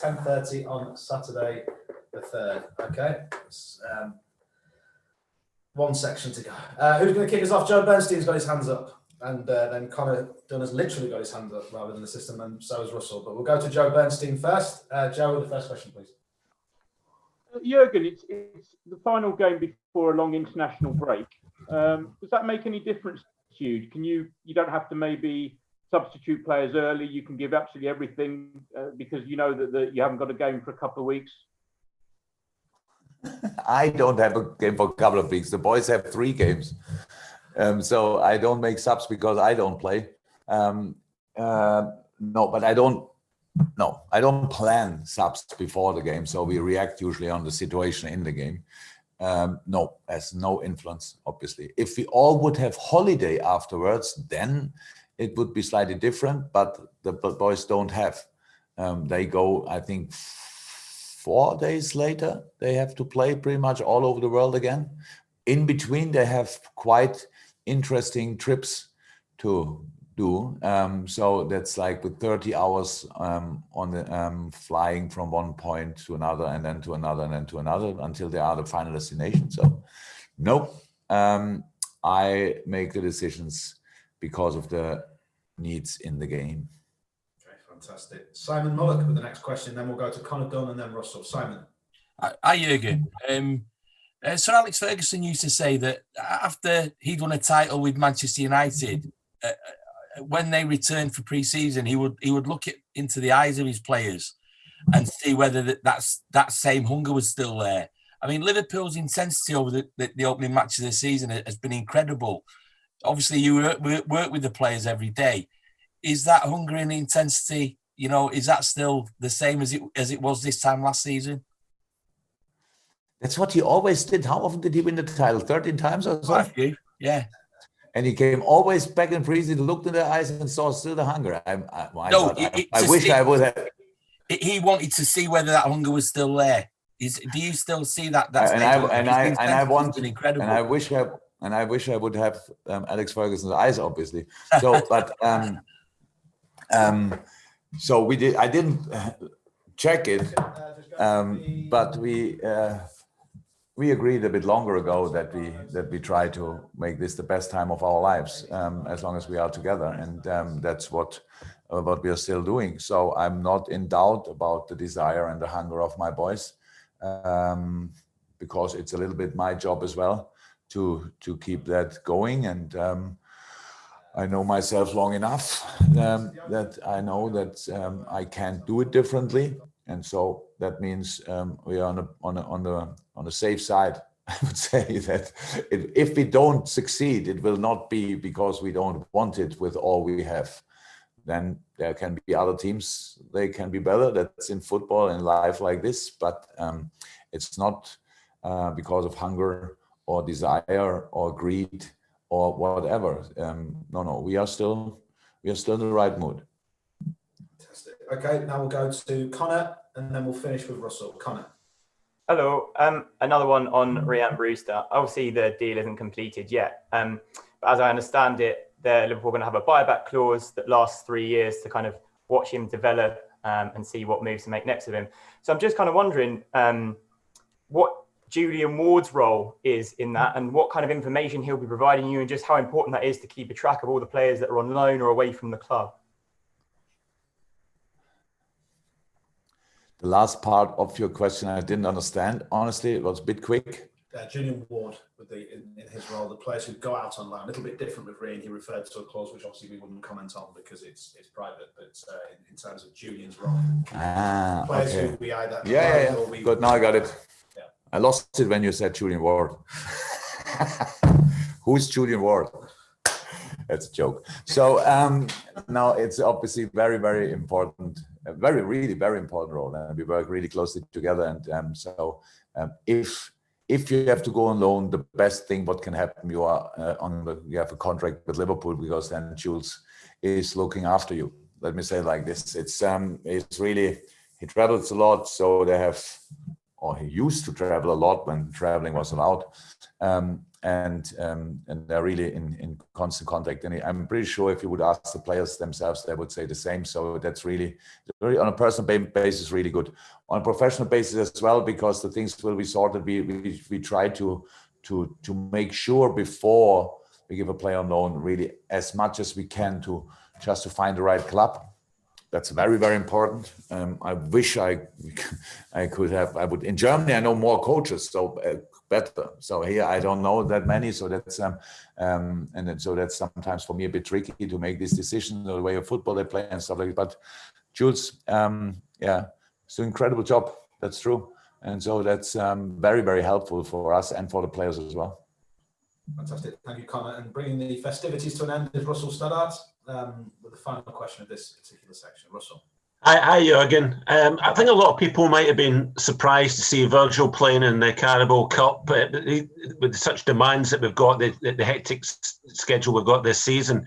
10:30 on Saturday the 3rd. Okay. One section to go. Who's going to kick us off? Joe Bernstein's got his hands up, and then Connor Dunn has literally got his hands up rather than the system, and so has Russell. But we'll go to Joe Bernstein first. Joe, with the first question, please. Jurgen, it's the final game before a long international break. Does that make any difference to you? You don't have to maybe substitute players early. You can give absolutely everything because you know that you haven't got a game for a couple of weeks. I don't have a game for a couple of weeks. The boys have 3 games. So I don't make subs because I don't play. But I don't plan subs before the game. So we react usually on the situation in the game. No, has no influence, obviously. If we all would have holiday afterwards, then it would be slightly different, but the boys don't have. They go, I think, 4 days later, they have to play pretty much all over the world again. In between, they have quite interesting trips to do. So that's like with 30 hours on the flying from one point to another, and then to another, and then to another, until they are the final destination. So, nope. I make the decisions because of the needs in the game. Fantastic. Simon Mullock with the next question, then we'll go to Connor Dunn and then Russell. Simon. Hi, Jurgen. Sir Alex Ferguson used to say that after he'd won a title with Manchester United, when they returned for pre-season, he would look into the eyes of his players and see whether that same hunger was still there. I mean, Liverpool's intensity over the opening match of the season has been incredible. Obviously, you work with the players every day. Is that hunger and intensity, is that still the same as it was this time last season? That's what he always did. How often did he win the title? 13 times or so? Quite a few, yeah. And he came always back in pre-season, looked in their eyes and saw still the hunger. I wish I would have. He wanted to see whether that hunger was still there. Do you still see that? I want incredible. And I wish I would have Alex Ferguson's eyes, obviously. So, but so we did. I didn't check it, but we agreed a bit longer ago that we try to make this the best time of our lives, as long as we are together, and that's what we are still doing. So I'm not in doubt about the desire and the hunger of my boys, because it's a little bit my job as well to keep that going. And I know myself long enough that I know that I can't do it differently. And so that means we are on the safe side. I would say that if we don't succeed, it will not be because we don't want it with all we have. Then there can be other teams, they can be better. That's in football and life like this, but it's not because of hunger or desire or greed or whatever. No, we are still in the right mood. Fantastic. Okay, now we'll go to Connor and then we'll finish with Russell. Connor. Hello. Another one on Ryan Brewster. Obviously, the deal isn't completed yet. But as I understand it, Liverpool going to have a buyback clause that lasts 3 years to kind of watch him develop and see what moves to make next of him. So I'm just kind of wondering what Julian Ward's role is in that and what kind of information he'll be providing you and just how important that is to keep a track of all the players that are on loan or away from the club. The last part of your question I didn't understand. Honestly, it was a bit quick. Julian Ward, in his role, the players who go out on loan, a little bit different with Ryan. He referred to a clause which obviously we wouldn't comment on because it's private, but in terms of Julian's role. Players okay. who we either yeah. Good, now I got it. Yeah. I lost it when you said Julian Ward. Who's Julian Ward? That's a joke. So now it's obviously very, very important, really very important role, and we work really closely together. And so if you have to go on loan, the best thing what can happen, you have a contract with Liverpool, because then Jules is looking after you. Let me say it like this: it's really, he travels a lot, so he used to travel a lot when traveling was allowed. and they're really in constant contact. And I'm pretty sure if you would ask the players themselves, they would say the same. So that's really on a personal basis, really good. On a professional basis as well, because the things will be sorted. We try to make sure before we give a player on loan, really as much as we can to find the right club. That's very, very important. I wish I could have. I would in Germany. I know more coaches, so better. So here I don't know that many. So that's so that's sometimes for me a bit tricky to make this decision, the way of football they play and stuff like that. But Jules, it's an incredible job. That's true, and so that's very, very helpful for us and for the players as well. Fantastic. Thank you, Connor. And bringing the festivities to an end is Russell Stoddart with the final question of this particular section. Russell. Hi, Jurgen. I think a lot of people might have been surprised to see Virgil playing in the Carabao Cup with such demands that we've got, the hectic schedule we've got this season.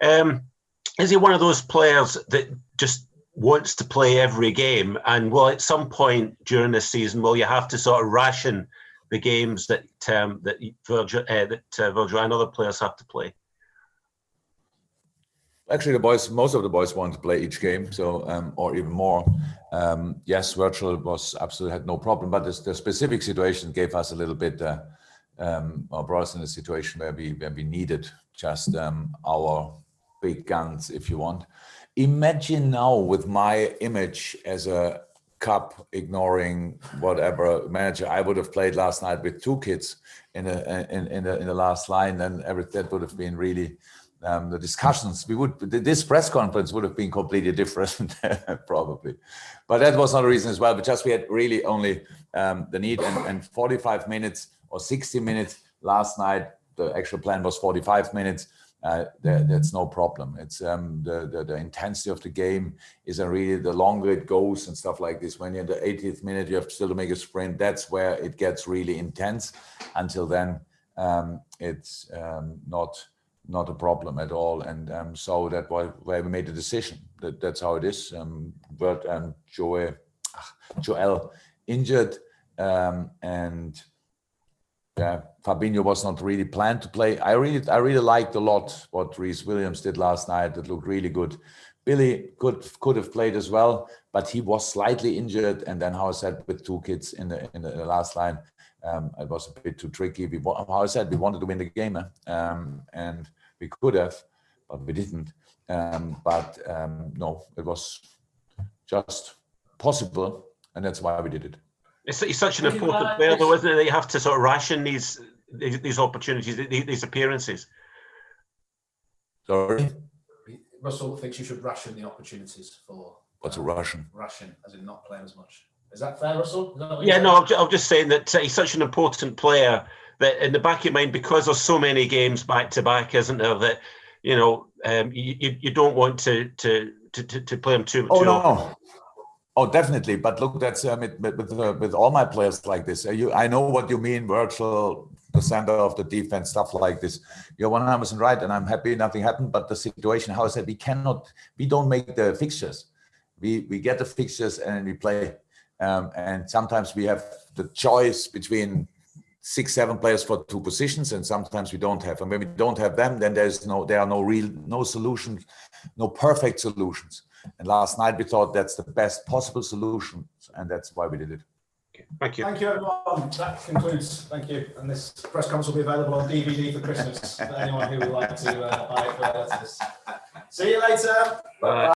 Is he one of those players that just wants to play every game? And will at some point during this season, will you have to sort of ration the games that Virgil and other players have to play? Actually, most of the boys want to play each game, so or even more. Yes, Virgil was absolutely had no problem, but the specific situation gave us a little bit, or brought us in a situation where we needed just our big guns, if you want. Imagine now with my image as a cup ignoring whatever manager, I would have played last night with 2 kids in the last line, and that would have been really. The discussions this press conference would have been completely different probably, but that was not a reason as well. But just we had really only the need and 45 minutes or 60 minutes last night. The actual plan was 45 minutes. That's no problem. It's the intensity of the game is really the longer it goes and stuff like this. When you're in the 80th minute, you have still to make a sprint. That's where it gets really intense. Until then, it's not a problem at all, and so that's why we made the decision. That's how it is. But Joel injured, and Fabinho was not really planned to play. I really liked a lot what Reece Williams did last night. It looked really good. Billy could have played as well, but he was slightly injured. And then, how I said, with 2 kids in the last line, it was a bit too tricky. How I said, we wanted to win the game, and we could have, but we didn't. No, it was just possible, and that's why we did it. He's such an important player, though, isn't it? That you have to sort of ration these opportunities, these appearances. Sorry? Russell thinks you should ration the opportunities for. What's a ration? Ration, as in not playing as much. Is that fair, Russell? I'm just saying that he's such an important player that in the back of your mind, because there's so many games back to back, isn't there? That you don't want to play him too. No. Oh, definitely. But look, that's with all my players like this. I know what you mean, Virgil, the center of the defense, stuff like this. You're 100% right, and I'm happy nothing happened. But the situation, how I said, we don't make the fixtures. We get the fixtures and we play. And sometimes we have the choice between 6-7 players for 2 positions, and sometimes we don't have. And when we don't have them, then there are no solutions, no perfect solutions. And last night we thought that's the best possible solution, and that's why we did it. Okay. Thank you. Thank you, everyone. That concludes. Thank you. And this press conference will be available on DVD for Christmas for anyone who would like to buy it for their letters. See you later. Bye.